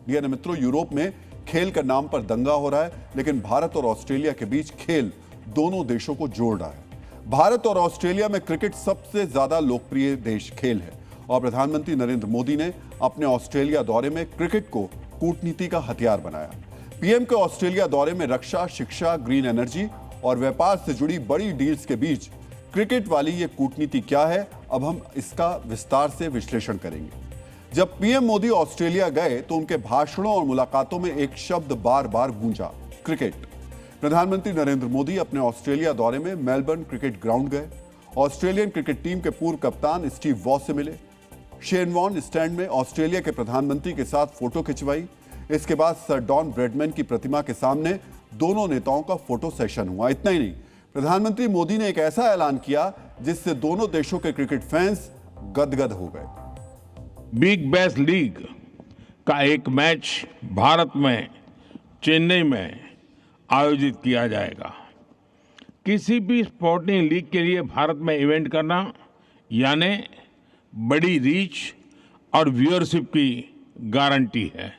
यानी मित्रों, यूरोप में खेल के नाम पर दंगा हो रहा है, लेकिन भारत और ऑस्ट्रेलिया के बीच खेल दोनों देशों को जोड़ रहा है। भारत और ऑस्ट्रेलिया में क्रिकेट सबसे ज्यादा लोकप्रिय देश खेल है और प्रधानमंत्री नरेंद्र मोदी ने अपने ऑस्ट्रेलिया दौरे में क्रिकेट को कूटनीति का हथियार बनाया। पीएम के ऑस्ट्रेलिया दौरे में रक्षा, शिक्षा, ग्रीन एनर्जी और व्यापार से जुड़ी बड़ी डील्स के बीच क्रिकेट वाली ये कूटनीति क्या है, अब हम इसका विस्तार से विश्लेषण करेंगे। जब पीएम मोदी ऑस्ट्रेलिया गए तो उनके भाषणों और मुलाकातों में एक शब्द बार बार गूंजा, क्रिकेट। प्रधानमंत्री नरेंद्र मोदी अपने ऑस्ट्रेलिया दौरे में मेलबर्न क्रिकेट ग्राउंड गए। ऑस्ट्रेलियन क्रिकेट टीम के पूर्व कप्तान स्टीव वॉ से मिले। शेन वॉर्न स्टैंड में ऑस्ट्रेलिया के प्रधानमंत्री के साथ फोटो खिंचवाई। इसके बाद सर डॉन ब्रैडमैन की प्रतिमा के सामने दोनों नेताओं का फोटो सेशन हुआ। इतना ही नहीं, प्रधानमंत्री मोदी ने एक ऐसा ऐलान किया जिससे दोनों देशों के क्रिकेट फैंस गदगद हो गए। बिग बैश लीग का एक मैच भारत में चेन्नई में आयोजित किया जाएगा। किसी भी स्पोर्टिंग लीग के लिए भारत में इवेंट करना यानी बड़ी रीच और व्यूअरशिप की गारंटी है।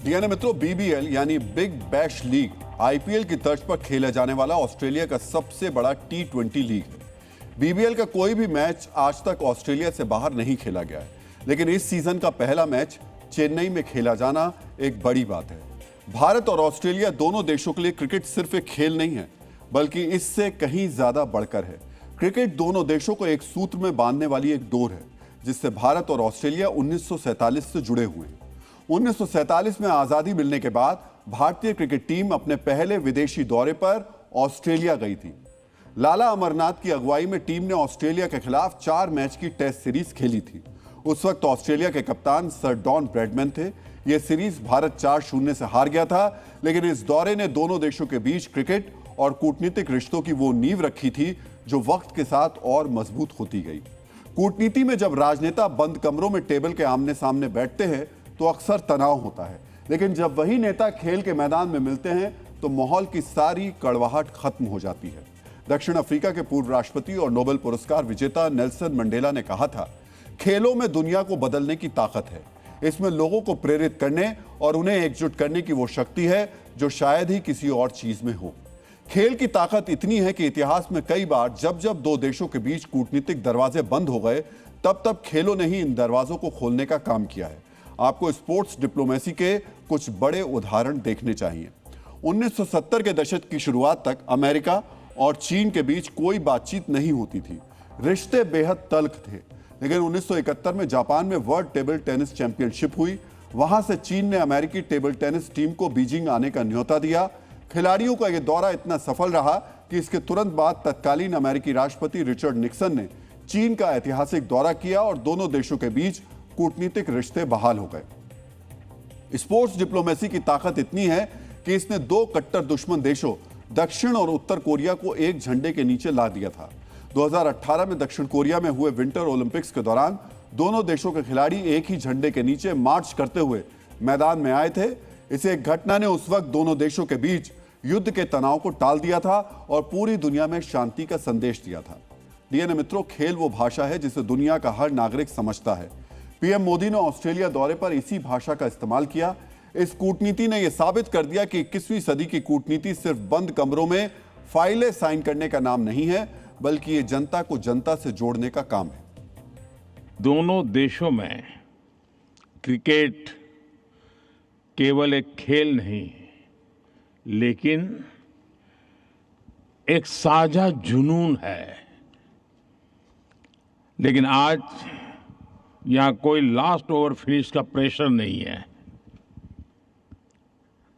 यानी मित्रों, बीबीएल यानी बिग बैश लीग आईपीएल की तर्ज पर खेला जाने वाला ऑस्ट्रेलिया का सबसे बड़ा T20 लीग है। बीबीएल का कोई भी मैच आज तक ऑस्ट्रेलिया से बाहर नहीं खेला गया है, लेकिन इस सीजन का पहला मैच चेन्नई में खेला जाना एक बड़ी बात है। भारत और ऑस्ट्रेलिया दोनों देशों के लिए क्रिकेट सिर्फ एक खेल नहीं है, बल्कि इससे कहीं ज्यादा बढ़कर है। क्रिकेट दोनों देशों को एक सूत्र में बांधने वाली एक डोर है, जिससे भारत और ऑस्ट्रेलिया 1947 से जुड़े हुए हैं। 1947 में आजादी मिलने के बाद भारतीय क्रिकेट टीम अपने पहले विदेशी दौरे पर ऑस्ट्रेलिया गई थी। लाला अमरनाथ की अगुवाई में टीम ने ऑस्ट्रेलिया के खिलाफ 4 मैच की टेस्ट सीरीज खेली थी। उस वक्त ऑस्ट्रेलिया के कप्तान सर डॉन ब्रैडमैन थे। यह सीरीज भारत 4-0 से हार गया था, लेकिन इस दौरे ने दोनों देशों के बीच क्रिकेट और कूटनीतिक रिश्तों की वो नींव रखी थी जो वक्त के साथ और मजबूत होती गई। कूटनीति में जब राजनेता बंद कमरों में टेबल के आमने सामने बैठते हैं तो अक्सर तनाव होता है, लेकिन जब वही नेता खेल के मैदान में मिलते हैं तो माहौल की सारी कड़वाहट खत्म हो जाती है। दक्षिण अफ्रीका के पूर्व राष्ट्रपति और नोबेल पुरस्कार विजेता नेल्सन मंडेला ने कहा था, खेलों में दुनिया को बदलने की ताकत है। इसमें लोगों को प्रेरित करने और उन्हें एकजुट करने की वो शक्ति है जो शायद ही किसी और चीज में हो। खेल की ताकत इतनी है कि इतिहास में कई बार जब जब दो देशों के बीच कूटनीतिक दरवाजे बंद हो गए, तब तब खेलों ने ही इन दरवाजों को खोलने का काम किया है। आपको स्पोर्ट्स डिप्लोमेसी के कुछ बड़े उदाहरण देखने चाहिए। 1970 के दशक की शुरुआत तक अमेरिका और चीन के बीच कोई बातचीत नहीं होती थी। रिश्ते बेहद तल्ख थे, लेकिन 1971 में जापान में वर्ल्ड टेबल टेनिस चैंपियनशिप हुई। वहां से चीन ने अमेरिकी टेबल टेनिस टीम को बीजिंग आने का न्योता दिया। खिलाड़ियों का यह दौरा इतना सफल रहा कि इसके तुरंत बाद तत्कालीन अमेरिकी राष्ट्रपति रिचर्ड निक्सन ने चीन का ऐतिहासिक दौरा किया और दोनों देशों के बीच कूटनीतिक रिश्ते बहाल हो गए। स्पोर्ट्स डिप्लोमेसी की ताकत इतनी है कि इसने 2 कट्टर दुश्मन देशों दक्षिण और उत्तर कोरिया को एक झंडे के नीचे ला दिया था। 2018 में दक्षिण कोरिया में हुए विंटर ओलंपिक्स के दौरान दोनों देशों के खिलाड़ी एक ही झंडे के नीचे मार्च करते हुए मैदान में आए थे। इस एक घटना ने उस वक्त दोनों देशों के बीच युद्ध के तनाव को टाल दिया था और पूरी दुनिया में शांति का संदेश दिया था। डीएनए मित्रों, खेल वो भाषा है जिसे दुनिया का हर नागरिक समझता है। पीएम मोदी ने ऑस्ट्रेलिया दौरे पर इसी भाषा का इस्तेमाल किया। इस कूटनीति ने यह साबित कर दिया कि 21वीं सदी की कूटनीति सिर्फ बंद कमरों में फाइलें साइन करने का नाम नहीं है, बल्कि ये जनता को जनता से जोड़ने का काम है। दोनों देशों में क्रिकेट केवल एक खेल नहीं, लेकिन एक साझा जुनून है। लेकिन आज यहां कोई लास्ट ओवर फिनिश का प्रेशर नहीं है।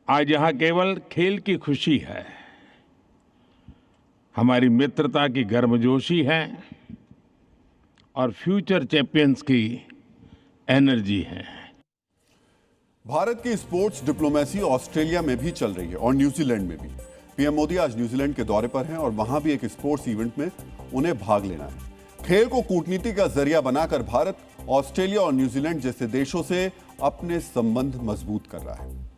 आज यहां केवल खेल की खुशी है, हमारी मित्रता की गर्मजोशी है और फ्यूचर चैंपियंस की एनर्जी है। भारत की स्पोर्ट्स डिप्लोमेसी ऑस्ट्रेलिया में भी चल रही है और न्यूजीलैंड में भी। पीएम मोदी आज न्यूजीलैंड के दौरे पर हैं और वहां भी एक स्पोर्ट्स इवेंट में उन्हें भाग लेना है। खेल को कूटनीति का जरिया बनाकर भारत ऑस्ट्रेलिया और न्यूजीलैंड जैसे देशों से अपने संबंध मजबूत कर रहा है।